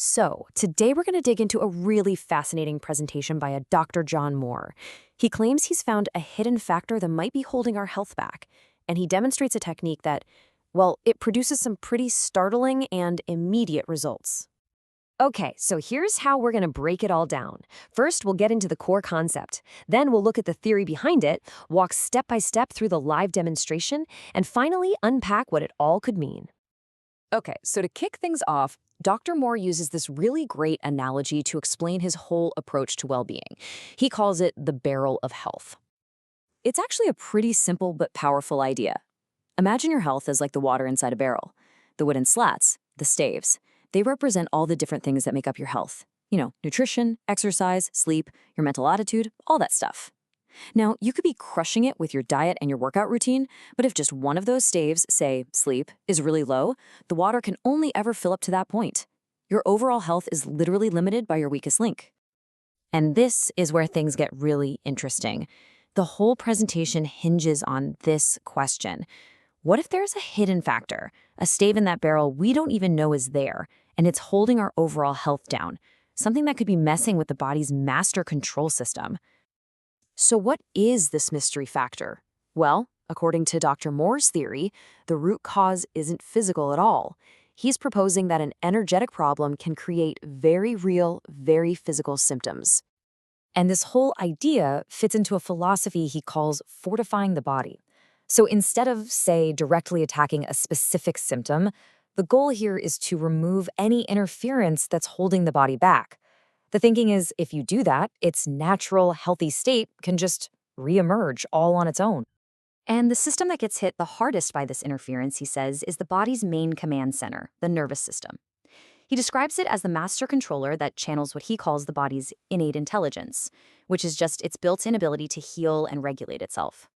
So, today we're going to dig into a really fascinating presentation by a Dr. John Moore. He claims he's found a hidden factor that might be holding our health back, and he demonstrates a technique that, well, it produces some pretty startling and immediate results. Okay, so here's how we're going to break it all down. First, we'll get into the core concept. Then we'll look at the theory behind it, walk step by step through the live demonstration, and finally unpack what it all could mean. Okay, so to kick things off, Dr. Moore uses this really great analogy to explain his whole approach to well-being. He calls it the barrel of health. It's actually a pretty simple but powerful idea. Imagine your health as like the water inside a barrel. The wooden slats, the staves, they represent all the different things that make up your health. Nutrition, exercise, sleep, your mental attitude, all that stuff. Now, you could be crushing it with your diet and your workout routine, but if just one of those staves, say sleep, is really low, the water can only ever fill up to that point. Your overall health is literally limited by your weakest link. And this is where things get really interesting. The whole presentation hinges on this question. What if there's a hidden factor, a stave in that barrel we don't even know is there, and it's holding our overall health down, something that could be messing with the body's master control system? So what is this mystery factor? Well, according to Dr. Moore's theory, the root cause isn't physical at all. He's proposing that an energetic problem can create very real, very physical symptoms. And this whole idea fits into a philosophy he calls fortifying the body. So instead of, say, directly attacking a specific symptom, the goal here is to remove any interference that's holding the body back. The thinking is, if you do that, its natural, healthy state can just reemerge all on its own. And the system that gets hit the hardest by this interference, he says, is the body's main command center, the nervous system. He describes it as the master controller that channels what he calls the body's innate intelligence, which is just its built-in ability to heal and regulate itself.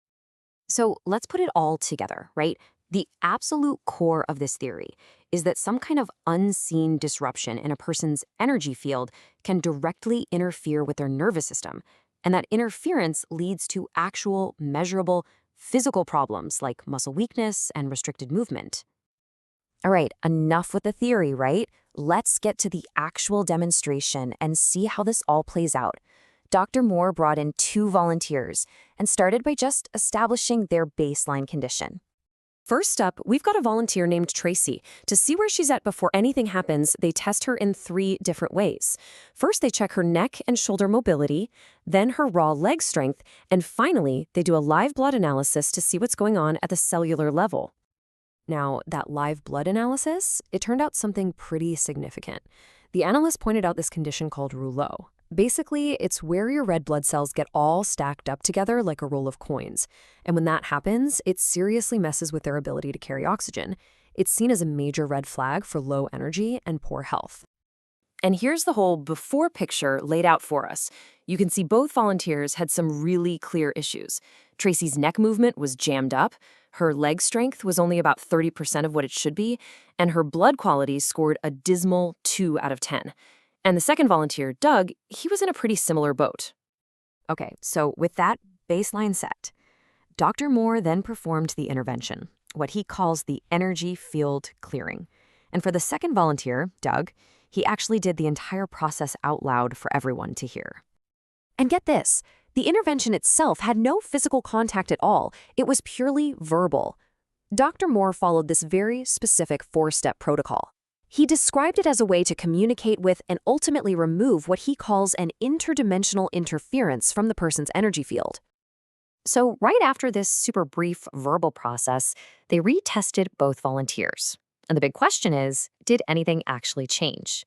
So let's put it all together, right? The absolute core of this theory is that some kind of unseen disruption in a person's energy field can directly interfere with their nervous system, and that interference leads to actual, measurable, physical problems like muscle weakness and restricted movement. All right, enough with the theory, right? Let's get to the actual demonstration and see how this all plays out. Dr. Moore brought in 2 volunteers and started by just establishing their baseline condition. First up, we've got a volunteer named Tracy. To see where she's at before anything happens, they test her in 3 different ways. First, they check her neck and shoulder mobility, then her raw leg strength, and finally, they do a live blood analysis to see what's going on at the cellular level. Now, that live blood analysis, it turned out something pretty significant. The analyst pointed out this condition called rouleau. Basically, it's where your red blood cells get all stacked up together like a roll of coins. And when that happens, it seriously messes with their ability to carry oxygen. It's seen as a major red flag for low energy and poor health. And here's the whole before picture laid out for us. You can see both volunteers had some really clear issues. Tracy's neck movement was jammed up, her leg strength was only about 30% of what it should be, and her blood quality scored a dismal 2 out of 10. And the second volunteer, Doug, he was in a pretty similar boat. Okay, so with that baseline set, Dr. Moore then performed the intervention, what he calls the energy field clearing. And for the second volunteer, Doug, he actually did the entire process out loud for everyone to hear. And get this, the intervention itself had no physical contact at all. It was purely verbal. Dr. Moore followed this very specific 4-step protocol. He described it as a way to communicate with and ultimately remove what he calls an interdimensional interference from the person's energy field. So right after this super brief verbal process, they retested both volunteers. And the big question is, did anything actually change?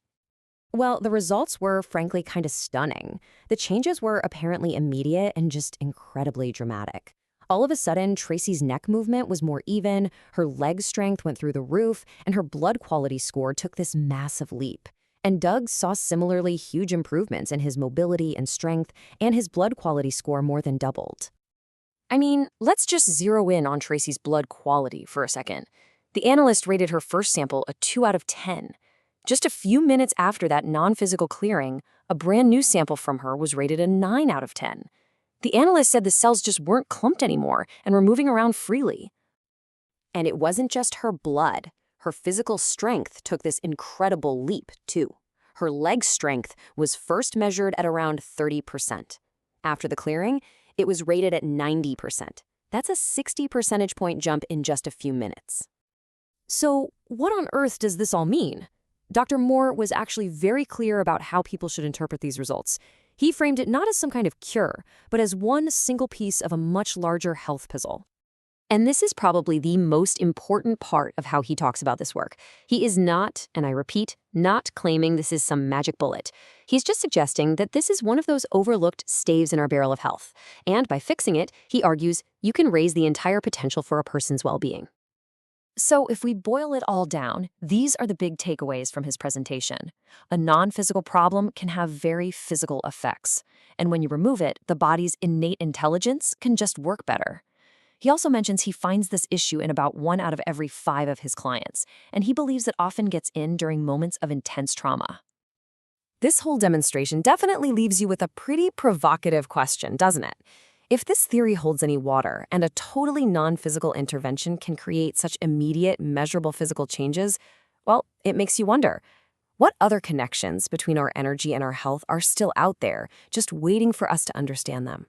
Well, the results were frankly kind of stunning. The changes were apparently immediate and just incredibly dramatic. All of a sudden, Tracy's neck movement was more even, her leg strength went through the roof, and her blood quality score took this massive leap. And Doug saw similarly huge improvements in his mobility and strength, and his blood quality score more than doubled. I mean, let's just zero in on Tracy's blood quality for a second. The analyst rated her first sample a 2 out of 10. Just a few minutes after that non-physical clearing, a brand new sample from her was rated a 9 out of 10. The analyst said the cells just weren't clumped anymore and were moving around freely. And it wasn't just her blood. Her physical strength took this incredible leap, too. Her leg strength was first measured at around 30%. After the clearing, it was rated at 90%. That's a 60 percentage point jump in just a few minutes. So, what on earth does this all mean? Dr. Moore was actually very clear about how people should interpret these results. He framed it not as some kind of cure, but as one single piece of a much larger health puzzle. And this is probably the most important part of how he talks about this work. He is not, and I repeat, not claiming this is some magic bullet. He's just suggesting that this is one of those overlooked staves in our barrel of health. And by fixing it, he argues, you can raise the entire potential for a person's well-being. So if we boil it all down, these are the big takeaways from his presentation. A non-physical problem can have very physical effects. And when you remove it, the body's innate intelligence can just work better. He also mentions he finds this issue in about 1 out of every 5 of his clients, and he believes it often gets in during moments of intense trauma. This whole demonstration definitely leaves you with a pretty provocative question, doesn't it? If this theory holds any water, and a totally non-physical intervention can create such immediate, measurable physical changes, well, it makes you wonder, what other connections between our energy and our health are still out there, just waiting for us to understand them?